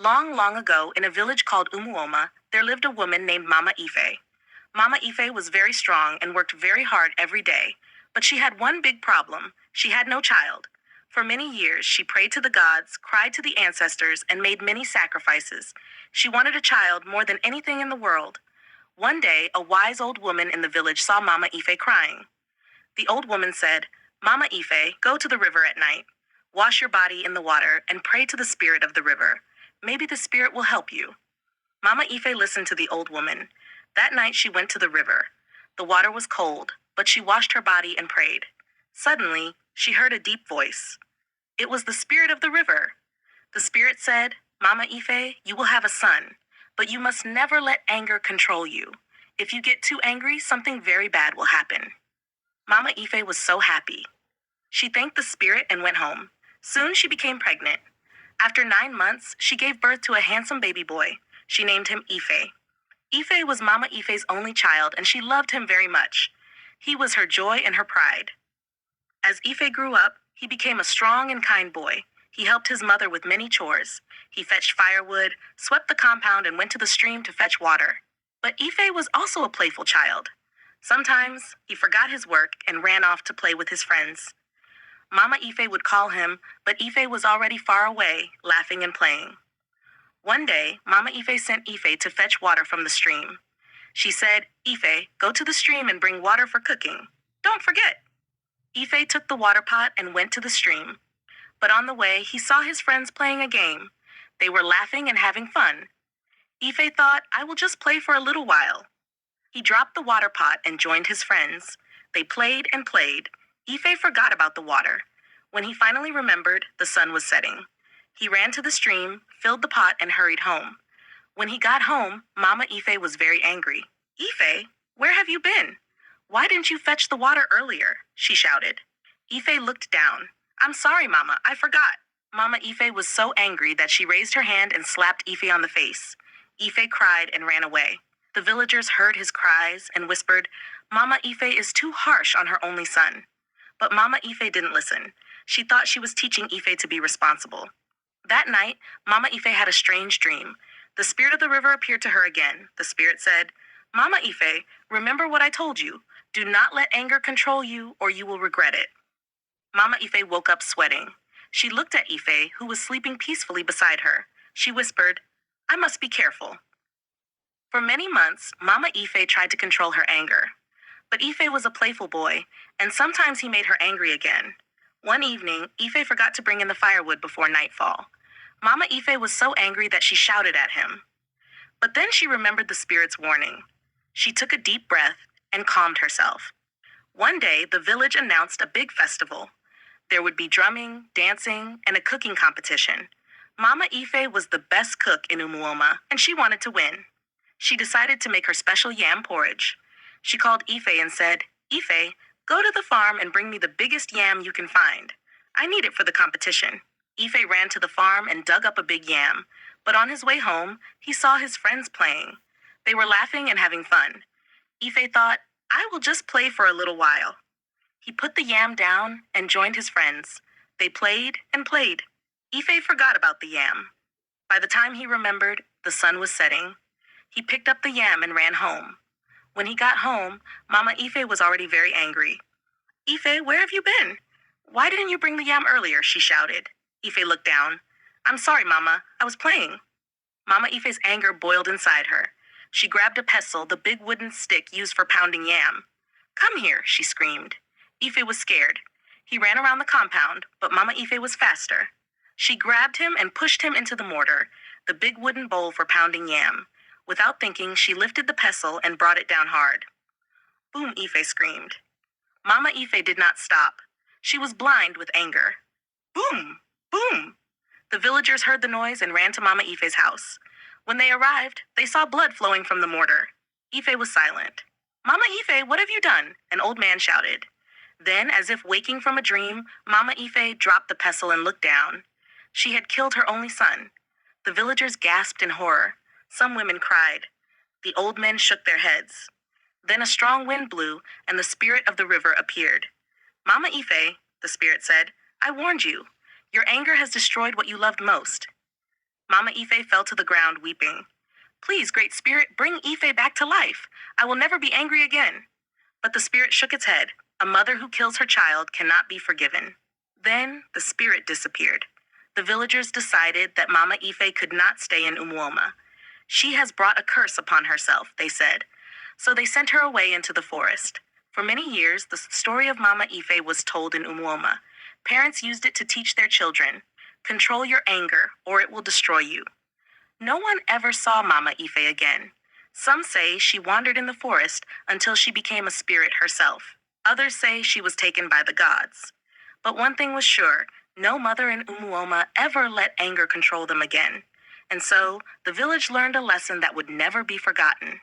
Long, long ago, in a village called Umuoma, there lived a woman named Mama Ife. Mama Ife was very strong and worked very hard every day, but she had one big problem. She had no child. For many years, she prayed to the gods, cried to the ancestors, and made many sacrifices. She wanted a child more than anything in the world. One day, a wise old woman in the village saw Mama Ife crying. The old woman said, "Mama Ife, go to the river at night. Wash your body in the water and pray to the spirit of the river. Maybe the spirit will help you." Mama Ife listened to the old woman. That night she went to the river. The water was cold, but she washed her body and prayed. Suddenly, she heard a deep voice. It was the spirit of the river. The spirit said, "Mama Ife, you will have a son, but you must never let anger control you. If you get too angry, something very bad will happen." Mama Ife was so happy. She thanked the spirit and went home. Soon she became pregnant. After 9 months, she gave birth to a handsome baby boy. She named him Ife. Ife was Mama Ife's only child, and she loved him very much. He was her joy and her pride. As Ife grew up, he became a strong and kind boy. He helped his mother with many chores. He fetched firewood, swept the compound, and went to the stream to fetch water. But Ife was also a playful child. Sometimes he forgot his work and ran off to play with his friends. Mama Ife would call him, but Ife was already far away, laughing and playing. One day, Mama Ife sent Ife to fetch water from the stream. She said, "Ife, go to the stream and bring water for cooking. Don't forget." Ife took the water pot and went to the stream. But on the way, he saw his friends playing a game. They were laughing and having fun. Ife thought, "I will just play for a little while." He dropped the water pot and joined his friends. They played and played. Ife forgot about the water. When he finally remembered, the sun was setting. He ran to the stream, filled the pot, and hurried home. When he got home, Mama Ife was very angry. "Ife, where have you been? Why didn't you fetch the water earlier?" she shouted. Ife looked down. "I'm sorry, Mama, I forgot." Mama Ife was so angry that she raised her hand and slapped Ife on the face. Ife cried and ran away. The villagers heard his cries and whispered, "Mama Ife is too harsh on her only son." But Mama Ife didn't listen. She thought she was teaching Ife to be responsible. That night, Mama Ife had a strange dream. The spirit of the river appeared to her again. The spirit said, "Mama Ife, remember what I told you. Do not let anger control you, or you will regret it." Mama Ife woke up sweating. She looked at Ife, who was sleeping peacefully beside her. She whispered, "I must be careful." For many months, Mama Ife tried to control her anger. But Ife was a playful boy, and sometimes he made her angry again. One evening, Ife forgot to bring in the firewood before nightfall. Mama Ife was so angry that she shouted at him. But then she remembered the spirit's warning. She took a deep breath and calmed herself. One day, the village announced a big festival. There would be drumming, dancing, and a cooking competition. Mama Ife was the best cook in Umuoma, and she wanted to win. She decided to make her special yam porridge. She called Ife and said, "Ife, go to the farm and bring me the biggest yam you can find. I need it for the competition." Ife ran to the farm and dug up a big yam. But on his way home, he saw his friends playing. They were laughing and having fun. Ife thought, "I will just play for a little while." He put the yam down and joined his friends. They played and played. Ife forgot about the yam. By the time he remembered, the sun was setting. He picked up the yam and ran home. When he got home, Mama Ife was already very angry. "Ife, where have you been? Why didn't you bring the yam earlier?" she shouted. Ife looked down. "I'm sorry, Mama. I was playing." Mama Ife's anger boiled inside her. She grabbed a pestle, the big wooden stick used for pounding yam. "Come here," she screamed. Ife was scared. He ran around the compound, but Mama Ife was faster. She grabbed him and pushed him into the mortar, the big wooden bowl for pounding yam. Without thinking, she lifted the pestle and brought it down hard. "Boom," Ife screamed. Mama Ife did not stop. She was blind with anger. Boom! Boom! The villagers heard the noise and ran to Mama Ife's house. When they arrived, they saw blood flowing from the mortar. Ife was silent. "Mama Ife, what have you done?" an old man shouted. Then, as if waking from a dream, Mama Ife dropped the pestle and looked down. She had killed her only son. The villagers gasped in horror. Some women cried. The old men shook their heads. Then a strong wind blew, and the spirit of the river appeared. "Mama Ife," the spirit said, "I warned you. Your anger has destroyed what you loved most." Mama Ife fell to the ground weeping. Please, Great Spirit, bring Ife back to life. I will never be angry again. But the spirit shook its head. A mother who kills her child cannot be forgiven. Then the spirit disappeared. The villagers decided that Mama Ife could not stay in Umuoma. She has brought a curse upon herself, they said. So they sent her away into the forest. For many years, the story of Mama Ife was told in Umuoma. Parents used it to teach their children, control your anger, or it will destroy you. No one ever saw Mama Ife again. Some say she wandered in the forest until she became a spirit herself. Others say she was taken by the gods. But one thing was sure, no mother in Umuoma ever let anger control them again. And so, the village learned a lesson that would never be forgotten.